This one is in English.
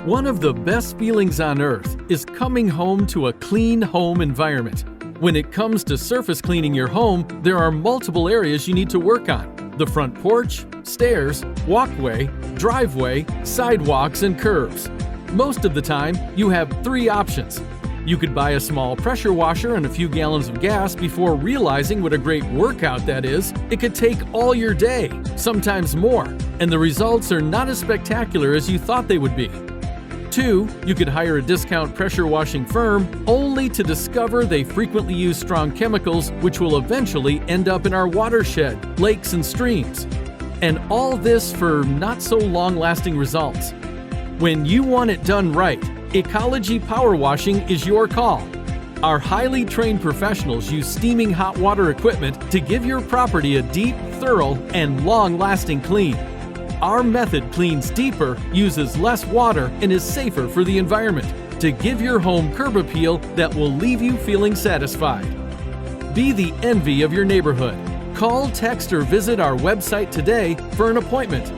One of the best feelings on earth is coming home to a clean home environment. When it comes to surface cleaning your home, there are multiple areas you need to work on: the front porch, stairs, walkway, driveway, sidewalks, and curbs. Most of the time, you have 3 options. You could buy a small pressure washer and a few gallons of gas before realizing what a great workout that is. It could take all your day, sometimes more, and the results are not as spectacular as you thought they would be. 2, you could hire a discount pressure washing firm only to discover they frequently use strong chemicals which will eventually end up in our watershed, lakes, and streams. And all this for not so long-lasting results. When you want it done right, Ecology Power Washing is your call. Our highly trained professionals use steaming hot water equipment to give your property a deep, thorough, and long-lasting clean. Our method cleans deeper, uses less water, and is safer for the environment to give your home curb appeal that will leave you feeling satisfied. Be the envy of your neighborhood. Call, text, or visit our website today for an appointment.